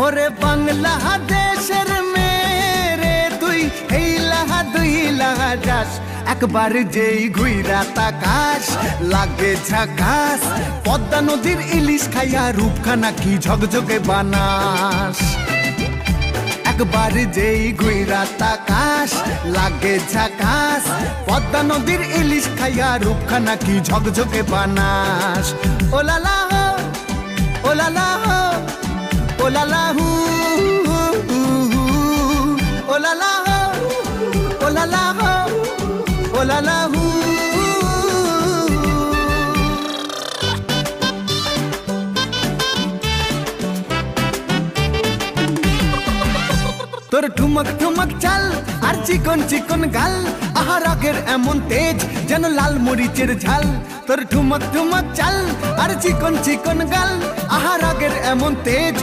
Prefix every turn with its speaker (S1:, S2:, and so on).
S1: ওরে বাংলাদেশের মেরে তুই এই লাহা দুই লাহা যাস, একবার যেই ঘুইরা তাকাস লাগে ঝাকাস। পদ্মা নদীর ইলিশ খাইয়া রূপখানা কি ঝকঝকে বানাস। একবার যেই ঘুইরা তাকাস লাগে ঝাকাস। পদ্মা নদীর ইলিশ খাইয়া রূপখানা কি ঝকঝকে বানাস। ওলালা হো ওলালা হো ওলালা হু ওলালা হো ওলালা হো ওলালা হু। তোর ঠুমক ঠুমক চাল আর চিকন চিকন গাল, আহা রাগের এমন তেজ যেন লাল মরিচের ঝাল। তোর ঠুমক ঠুমক চাল আর চিকন চিকন গাল, আহা রাগের এমন তেজ